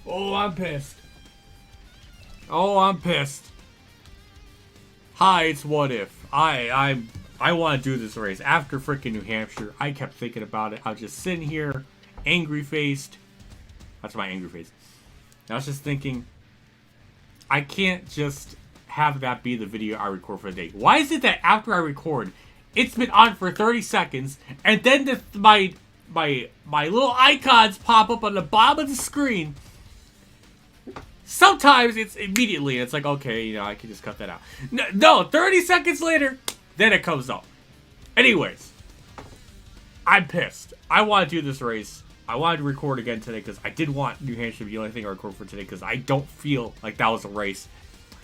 Oh, I'm pissed. Oh, I'm pissed. Hi, it's What If. I want to do this race. After freaking New Hampshire, I kept thinking about it. I was just sitting here, angry-faced. That's my angry face. I was just thinking, I can't just have that be the video I record for the day. Why is it that after I record, it's been on for 30 seconds, and then my little icons pop up on the bottom of the screen? Sometimes it's immediately, it's like, okay, you know, I can just cut that out. No, 30 seconds later, then it comes up. Anyways, I'm pissed. I want to do this race. I wanted to record again today because I did want New Hampshire to be the only thing I record for today because I don't feel like that was a race.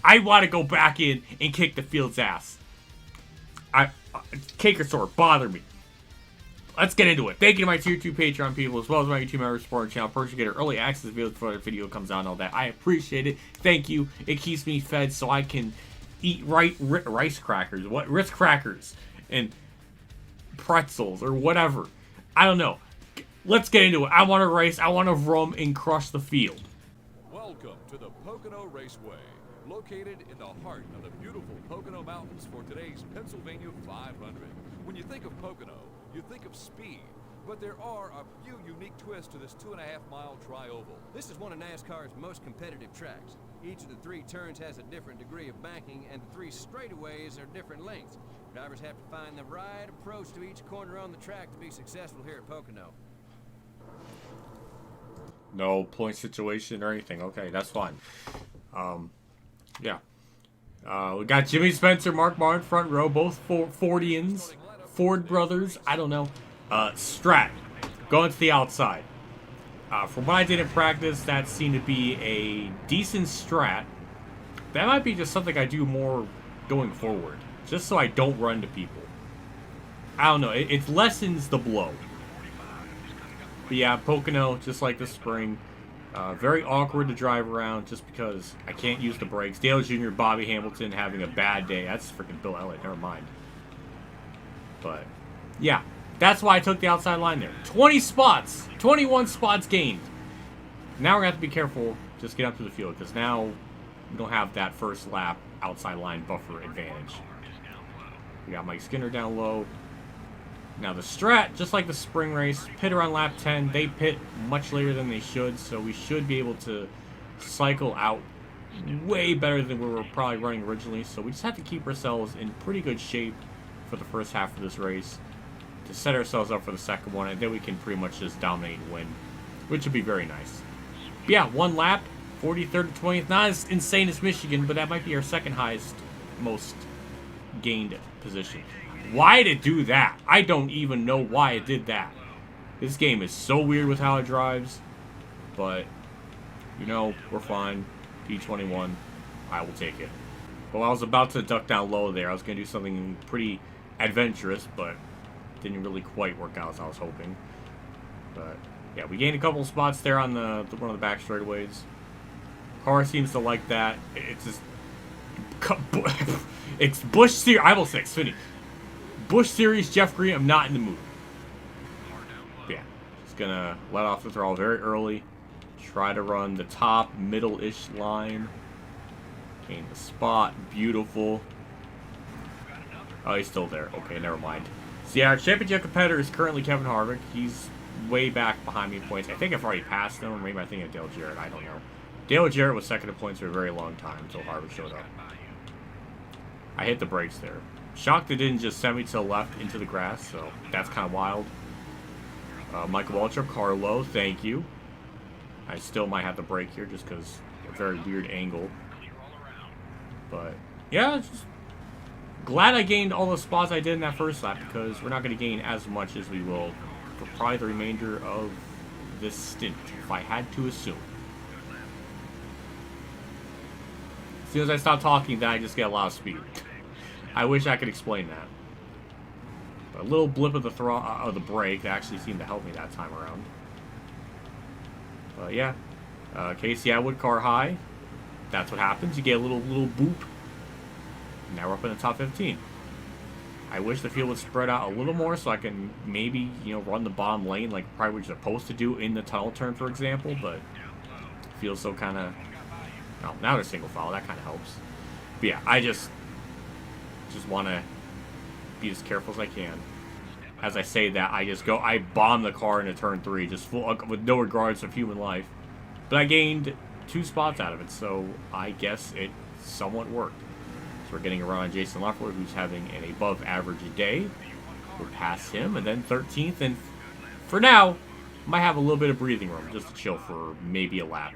I want to go back in and kick the field's ass. Cake or sword, bother me. Let's get into it. Thank you to my tier 2 Patreon people, as well as my YouTube members supporting the channel. Personally, get early access videos before the video comes out and all that. I appreciate it. Thank you. It keeps me fed so I can eat rice crackers. Ritz crackers and pretzels or whatever. I don't know. Let's get into it. I want to race. I want to roam and crush the field. Welcome to the Pocono Raceway, located in the heart of the beautiful Pocono Mountains for today's Pennsylvania 500. When you think of Pocono, you think of speed, but there are a few unique twists to this 2.5-mile tri-oval. This is one of NASCAR's most competitive tracks. Each of the 3 turns has a different degree of banking, and the 3 straightaways are different lengths. Drivers have to find the right approach to each corner on the track to be successful here at Pocono. No point situation or anything. Okay, that's fine. Yeah. We got Jimmy Spencer, Mark Martin, front row, both Fordians, Ford brothers, I don't know. Strat, going to the outside. From what I did in practice, that seemed to be a decent strat. That might be just something I do more going forward, just so I don't run into people. I don't know, it lessens the blow. But yeah, Pocono, just like the spring, very awkward to drive around just because I can't use the brakes. Dale Jr., Bobby Hamilton having a bad day. That's freaking Bill Elliott, never mind. But, yeah, that's why I took the outside line there. 20 spots, 21 spots gained. Now we're going to have to be careful, just get up to the field, because now we don't have that first lap outside line buffer advantage. We got Mike Skinner down low. Now the strat, just like the spring race, pit around lap 10. They pit much later than they should, so we should be able to cycle out way better than we were probably running originally. So we just have to keep ourselves in pretty good shape for the first half of this race to set ourselves up for the second one, and then we can pretty much just dominate and win, which would be very nice. But yeah, 1 lap, 43rd to 20th. Not as insane as Michigan, but that might be our second highest most gained position. Why did it do that? I don't even know why it did that. This game is so weird with how it drives. But, you know, we're fine. P21. I will take it. Well, I was about to duck down low there. I was going to do something pretty adventurous, but didn't really quite work out as I was hoping. But, yeah, we gained a couple spots there on one of the back straightaways. Car seems to like that. It's just... It's Busch Series. I will say Xfinity. Busch Series, Jeff Green, I'm not in the mood. But yeah, just gonna let off the throttle very early. Try to run the top, middle-ish line. Gain the spot. Beautiful. Oh, he's still there. Okay, never mind. So yeah, our championship competitor is currently Kevin Harvick. He's way back behind me in points. I think I've already passed him, or maybe I'm thinking of Dale Jarrett. I don't know. Dale Jarrett was second in points for a very long time until Harvick showed up. I hit the brakes there. Shocked it didn't just send me to the left into the grass, so that's kind of wild. Michael Waltrip, Carlo, thank you. I still might have to brake here just because a very weird angle. But, yeah, just glad I gained all the spots I did in that first lap because we're not going to gain as much as we will for probably the remainder of this stint, if I had to assume. As soon as I stop talking, then I just get a lot of speed. I wish I could explain that. But a little blip of the brake actually seemed to help me that time around. But yeah, Casey Atwood car high. That's what happens. You get a little boop. Now we're up in the top 15. I wish the field would spread out a little more so I can maybe, you know, run the bottom lane like probably we're supposed to do in the tunnel turn, for example. But feels so kind of... Oh, now they're single file. That kind of helps. But yeah, I just want to be as careful as I can. As I say that, I bomb the car into turn 3, just full, with no regards of human life. But I gained 2 spots out of it, so I guess it somewhat worked. So we're getting around Jason Raffoul, who's having an above average day. We'll pass him, and then 13th, and for now, might have a little bit of breathing room, just to chill for maybe a lap.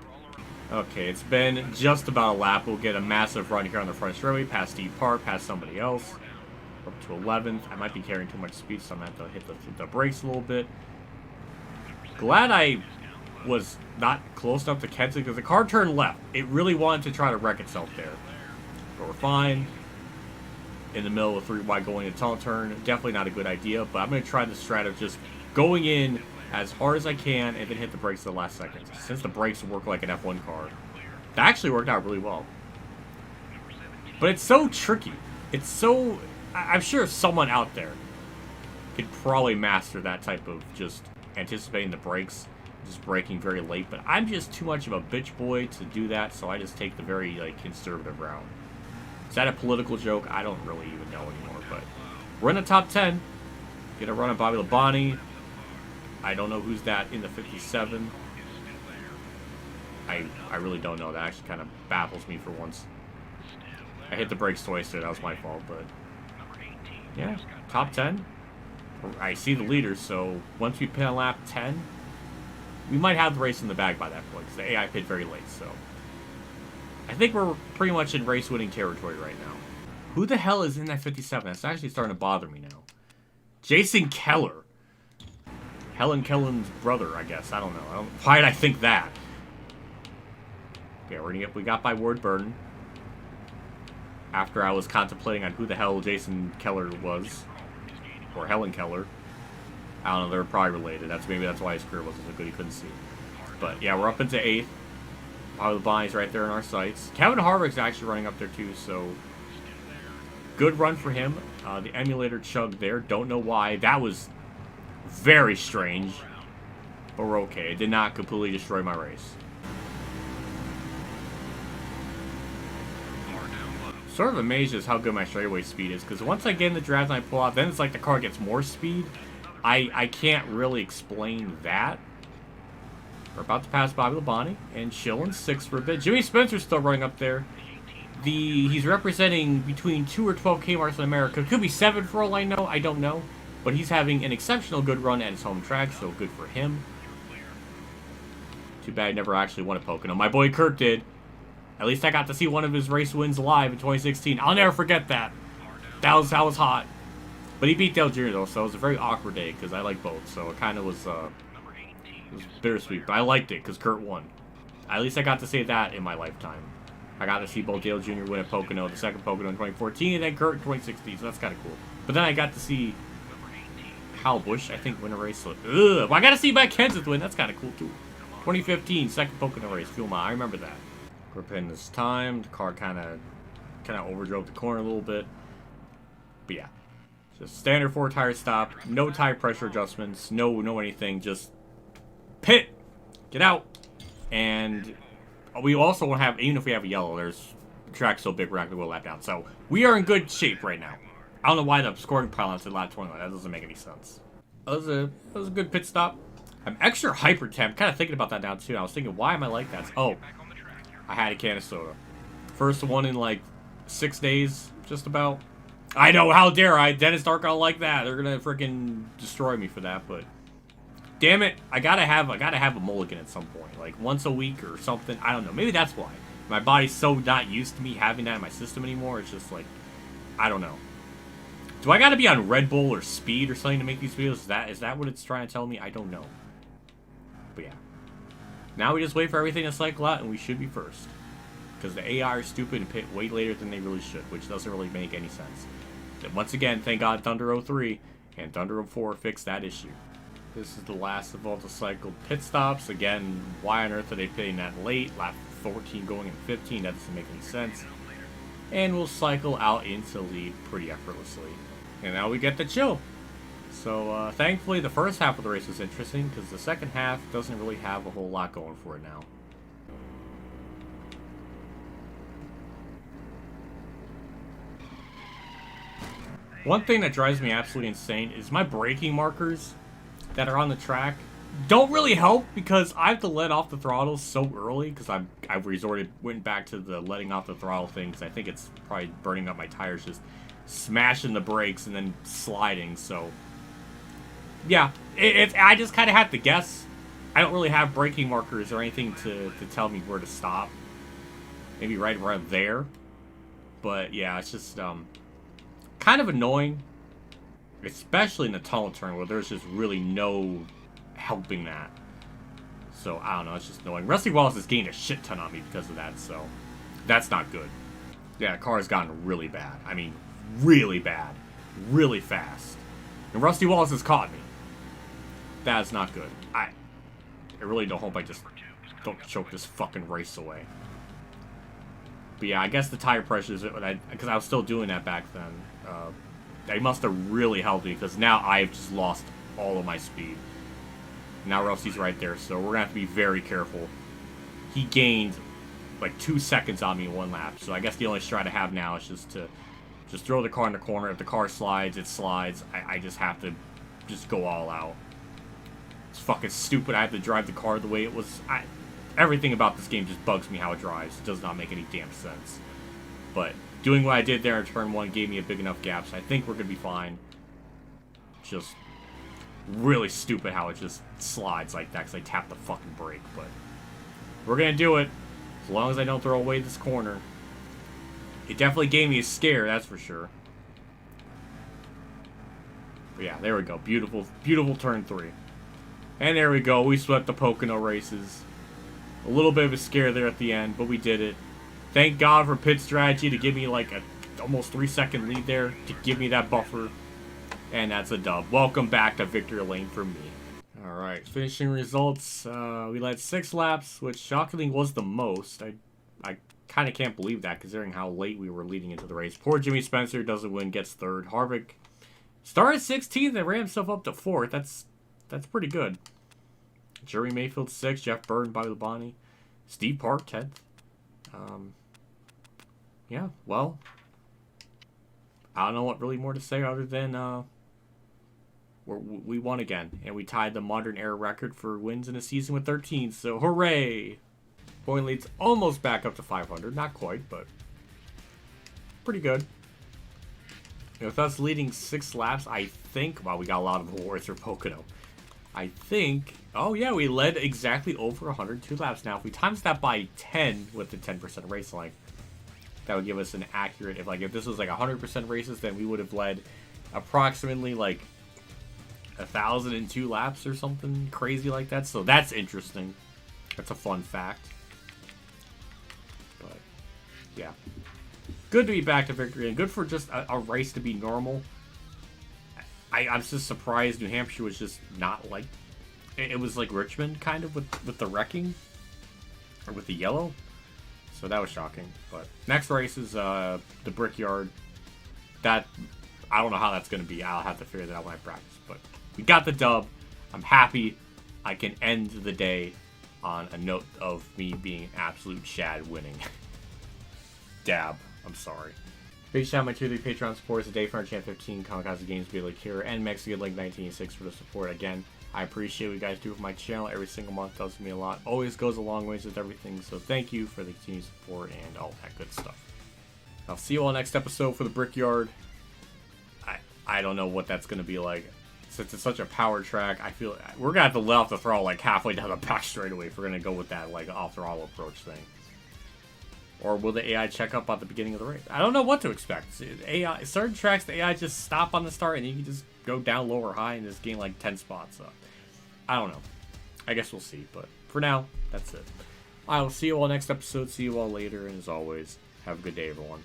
Okay, it's been just about a lap. We'll get a massive run here on the front straightaway, past Steve Park, past somebody else. Up to 11th. I might be carrying too much speed, so I'm going to have to hit the brakes a little bit. Glad I was not close enough to catch it, because the car turned left. It really wanted to try to wreck itself there. But we're fine. In the middle of a 3 wide going into tunnel turn. Definitely not a good idea, but I'm going to try the strat of just going in as hard as I can and then hit the brakes at the last second. Since the brakes work like an F1 car. That actually worked out really well. But it's so tricky. It's so... I'm sure someone out there could probably master that type of just anticipating the brakes, just braking very late. But I'm just too much of a bitch boy to do that, so I just take the very conservative route. Is that a political joke? I don't really even know anymore. But we're in the top 10. Get a run on Bobby Labonte. I don't know who's that in the 57. I really don't know. That actually kind of baffles me for once. I hit the brakes twice there. That was my fault, but... yeah, top 10. I see the leaders, so once we pit on lap 10, we might have the race in the bag by that point, because the AI pit very late, so... I think we're pretty much in race-winning territory right now. Who the hell is in that 57? That's actually starting to bother me now. Jason Keller. Helen Kellen's brother, I guess. I don't know. Why did I think that? Okay, we got by Ward Burton. After I was contemplating on who the hell Jason Keller was. Or Helen Keller. I don't know, they're probably related. Maybe that's why his career wasn't so good, he couldn't see. But yeah, we're up into 8th. Bobby Labonte's right there in our sights. Kevin Harvick's actually running up there too, so... good run for him. The emulator chugged there. Don't know why. That was very strange. But we're okay. It did not completely destroy my race. Sort of amazed as how good my straightaway speed is, because once I get in the draft and I pull out, then it's like the car gets more speed. I can't really explain that. We're about to pass Bobby Labonte and chilling 6th for a bit. Jimmy Spencer's still running up there. He's representing between 2 or 12 Kmarts in America. Could be 7 for all I know. I don't know. But he's having an exceptional good run at his home track, so good for him. Too bad he never actually won a Pocono. My boy Kirk did. At least I got to see one of his race wins live in 2016. I'll never forget that. That was hot. But he beat Dale Jr. though, so it was a very awkward day because I like both. So it kind of was, bittersweet. But I liked it because Kurt won. At least I got to see that in my lifetime. I got to see both Dale Jr. win at Pocono, the second Pocono in 2014, and then Kurt in 2016. So that's kind of cool. But then I got to see Kyle Busch, I think, win a race. So, well, I got to see Matt Kenseth win. That's kind of cool too. 2015, second Pocono race. Fuel mile. I remember that. We're pitting this time. The car kind of overdrove the corner a little bit. But yeah, just standard 4-tire stop. No tire pressure adjustments. No anything. Just pit, get out, and we also won't have. Even if we have a yellow, there's track so big we're not gonna go lap down. So we are in good shape right now. I don't know why the scoring pylon said lap 21. That doesn't make any sense. That was a good pit stop. I'm extra hyper temp. Kind of thinking about that now too. I was thinking, why am I like that? Oh. I had a can of soda. First one in like 6 days, just about. I know, how dare I? Dennis Darkow like that. They're gonna freaking destroy me for that, but damn it, I gotta have a mulligan at some point, like once a week or something. I don't know. Maybe that's why my body's so not used to me having that in my system anymore. It's just like, I don't know. Do I gotta be on Red Bull or Speed or something to make these videos? Is that what it's trying to tell me? I don't know. But yeah. Now we just wait for everything to cycle out, and we should be first. Because the AI are stupid and pit way later than they really should, which doesn't really make any sense. And once again, thank God Thunder 03 and Thunder 04 fixed that issue. This is the last of all the cycled pit stops. Again, why on earth are they pitting that late? Lap 14 going in 15, that doesn't make any sense. And we'll cycle out into lead pretty effortlessly. And now we get to chill. So, thankfully, the first half of the race was interesting, because the second half doesn't really have a whole lot going for it now. One thing that drives me absolutely insane is my braking markers that are on the track don't really help because I have to let off the throttle so early because I've went back to the letting off the throttle thing because I think it's probably burning up my tires, just smashing the brakes and then sliding. So yeah, I just kind of have to guess. I don't really have braking markers or anything to tell me where to stop. Maybe right around there. But yeah, it's just kind of annoying, especially in the tunnel turn where there's just really no helping that. So I don't know, it's just annoying. Rusty Wallace has gained a shit ton on me because of that, so that's not good. Yeah, the car has gotten really bad. I mean, really bad, really fast, and Rusty Wallace has caught me. That is not good. I really don't hope I just don't choke this fucking race away. But yeah, I guess the tire pressures, because I was still doing that back then, they must have really helped me, because now I've just lost all of my speed. Now Rusty's right there, so we're going to have to be very careful. He gained like 2 seconds on me in one lap, so I guess the only strat I have now is just to throw the car in the corner. If the car slides, it slides. I just have to just go all out. It's fucking stupid. I have to drive the car the way it was. Everything about this game just bugs me how it drives. It does not make any damn sense. But doing what I did there in turn 1 gave me a big enough gap, so I think we're going to be fine. Just really stupid how it just slides like that because I tapped the fucking brake. But we're going to do it as long as I don't throw away this corner. It definitely gave me a scare, that's for sure. But yeah, there we go. Beautiful, beautiful turn 3. And there we go. We swept the Pocono races. A little bit of a scare there at the end, but we did it. Thank God for pit strategy to give me like a almost 3-second lead there to give me that buffer. And that's a dub. Welcome back to victory lane for me. Alright, finishing results. We led 6 laps, which shockingly was the most. I kind of can't believe that considering how late we were leading into the race. Poor Jimmy Spencer doesn't win, gets 3rd. Harvick started 16th and ran himself up to 4th. That's pretty good. Jerry Mayfield 6th, Jeff Burton, Bobby Labonte, Steve Park 10th. Yeah, well, I don't know what really more to say other than we won again, and we tied the modern era record for wins in a season with 13. So hooray! Point lead's almost back up to 500, not quite, but pretty good. With us leading 6 laps, I think. Wow, we got a lot of awards for Pocono. I think, oh yeah, we led exactly over 102 laps. Now, if we times that by 10 with the 10% race length, that would give us an accurate, if this was like 100% races, then we would have led approximately like 1,002 laps or something crazy like that. So that's interesting. That's a fun fact. But yeah, good to be back to victory and good for just a race to be normal. I'm just surprised New Hampshire was just not like... It was like Richmond, kind of, with the wrecking. Or with the yellow. So that was shocking. But next race is the Brickyard. That... I don't know how that's going to be. I'll have to figure that out when I practice. But we got the dub. I'm happy. I can end the day on a note of me being an absolute Chad winning. Dab. I'm sorry. Big shout out to my 2 3 Patreon supporters today for our Champ 15, Kamikazegames, Be Like Here, and Mexican League 1986 for the support. Again, I appreciate what you guys do for my channel every single month. Does me a lot. Always goes a long ways with everything. So thank you for the continued support and all that good stuff. I'll see you all next episode for the Brickyard. I don't know what that's going to be like. Since it's such a power track, I feel we're going to have to let off the throttle like halfway down the back straightaway if we're going to go with that like off throttle approach thing. Or will the AI check up at the beginning of the race? I don't know what to expect. AI, certain tracks, the AI just stop on the start and you can just go down low or high and just gain like 10 spots. So I don't know. I guess we'll see. But for now, that's it. I will see you all next episode. See you all later. And as always, have a good day, everyone.